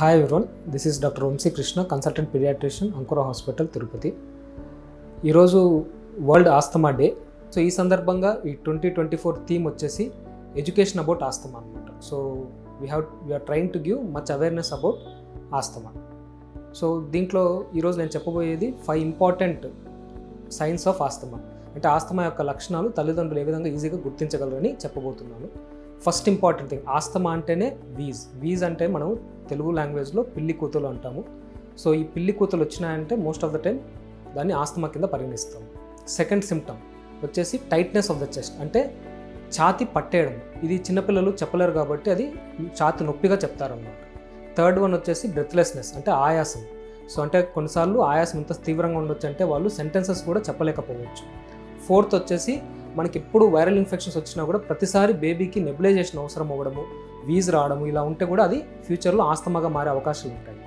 Hi everyone, this is Dr. Vamsi Krishna, consultant pediatrician, Ankura Hospital, Tirupati. ఈరోజు world asthma day. So ఈ సందర్భంగా ఈ 2024 theme వచ్చేసి education about asthma అనమాట. So we are trying to give much awareness about asthma. So దీంట్లో ఈరోజు నేను చెప్పబోయేది 5 ఇంపార్టెంట్ సైన్స్ ఆఫ్ ఆస్తమా. అంటే ఆస్తమా యొక్క లక్షణాలు తల్లిదండ్రులు ఏ విధంగా ఈజీగా గుర్తించగలరని చెప్పబోతున్నాను. ఫస్ట్ ఇంపార్టెంట్ థింగ్, ఆస్తమా అంటేనే వీజ్ అంటే మనం తెలుగు లాంగ్వేజ్లో పిల్లి కూతులు అంటాము. సో ఈ పిల్లి కూతులు వచ్చినాయంటే మోస్ట్ ఆఫ్ ద టైం దాన్ని ఆస్తమా కింద పరిగణిస్తాం. సెకండ్ సిమ్టమ్ వచ్చేసి టైట్నెస్ ఆఫ్ ద చెస్ట్, అంటే ఛాతి పట్టేయడం. ఇది చిన్నపిల్లలు చెప్పలేరు కాబట్టి అది ఛాతి నొప్పిగా చెప్తారన్నమాట. థర్డ్ వన్ వచ్చేసి బ్రెత్లెస్నెస్, అంటే ఆయాసం. సో అంటే కొన్నిసార్లు ఆయాసం ఎంత తీవ్రంగా ఉండొచ్చు అంటే వాళ్ళు సెంటెన్సెస్ కూడా చెప్పలేకపోవచ్చు. ఫోర్త్ వచ్చేసి మనకి ఎప్పుడు వైరల్ ఇన్ఫెక్షన్స్ వచ్చినా కూడా ప్రతిసారి బేబీకి నెబులైజేషన్ అవసరం అవ్వడము, వీజ్ రావడము, ఇలా ఉంటే కూడా అది ఫ్యూచర్లో ఆస్తమాగా మారే అవకాశాలు ఉంటాయి.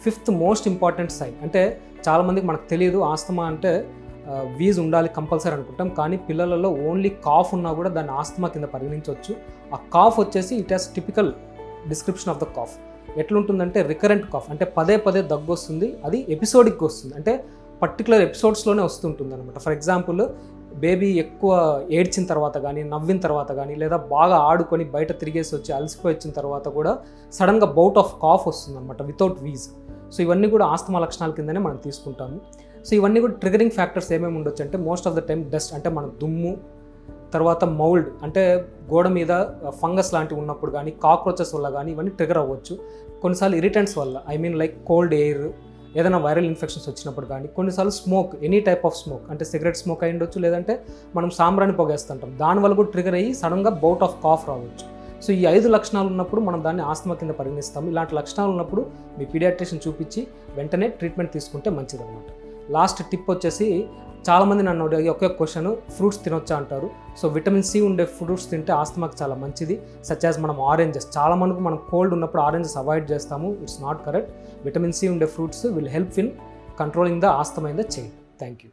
ఫిఫ్త్ మోస్ట్ ఇంపార్టెంట్ సైన్, అంటే చాలామందికి మనకు తెలియదు ఆస్తమా అంటే వీజ్ ఉండాలి కంపల్సరీ అనుకుంటాం, కానీ పిల్లలలో ఓన్లీ కాఫ్ ఉన్నా కూడా దాన్ని ఆస్తమా కింద పరిగణించవచ్చు. ఆ కాఫ్ వచ్చేసి it has typical description of the cough. ఎట్లుంటుందంటే రికరెంట్ కాఫ్, అంటే పదే పదే దగ్గు వస్తుంది, అది ఎపిసోడిక్ వస్తుంది, అంటే పర్టికులర్ ఎపిసోడ్స్లోనే వస్తుంటుంది అనమాట. ఫర్ ఎగ్జాంపుల్ బేబీ ఎక్కువ ఏడ్చిన తర్వాత కానీ, నవ్విన తర్వాత కానీ, లేదా బాగా ఆడుకొని బయట తిరిగేసి వచ్చి అలసిపోయి వచ్చిన తర్వాత కూడా సడన్గా బౌట్ ఆఫ్ కాఫ్ వస్తుంది అనమాట వితౌట్ వీజ్. సో ఇవన్నీ కూడా ఆస్తమా లక్షణాల కిందనే మనం తీసుకుంటాము. సో ఇవన్నీ కూడా ట్రిగరింగ్ ఫ్యాక్టర్స్ ఏమేమి ఉండొచ్చు అంటే most of the time dust, అంటే మన దుమ్ము, తర్వాత మౌల్డ్ అంటే గోడ మీద ఫంగస్ లాంటివి ఉన్నప్పుడు కానీ, కాక్రోచెస్ వల్ల కానీ ఇవన్నీ ట్రిగర్ అవ్వచ్చు. కొన్నిసార్లు ఇరిటెంట్స్ వల్ల, I mean like cold air, ఏదైనా వైరల్ ఇన్ఫెక్షన్స్ వచ్చినప్పుడు కానీ, కొన్నిసార్లు smoke, any type of smoke, అంటే సిగరెట్ స్మోక్ అయి ఉండొచ్చు, లేదంటే మనం సాంబ్రాన్ని పొగేస్తుంటాం, దానివల్ల కూడా ట్రిగర్ అయ్యి సడన్గా బౌట్ ఆఫ్ కాఫ్ రావచ్చు. సో ఈ 5 లక్షణాలు ఉన్నప్పుడు మనం దాన్ని ఆస్తమా కింద పరిగణిస్తాము. ఇలాంటి లక్షణాలు ఉన్నప్పుడు మీ పీడియాట్రిషియన్ చూపించి వెంటనే ట్రీట్మెంట్ తీసుకుంటే మంచిదన్నమాట. లాస్ట్ టిప్ వచ్చేసి, చాలామంది నన్ను అడిగే ఒకే క్వశ్చన్, ఫ్రూట్స్ తినొచ్చా అంటారు. సో విటమిన్ సి ఉండే ఫ్రూట్స్ తింటే ఆస్తమాకి చాలా మంచిది. సచ్ యాజ్ మనం ఆరెంజెస్, చాలా మందికి మనం కోల్డ్ ఉన్నప్పుడు ఆరెంజెస్ అవాయిడ్ చేస్తాము, it's not correct. Vitamin C ఉండే fruits will help in controlling the asthma in the child. Thank you.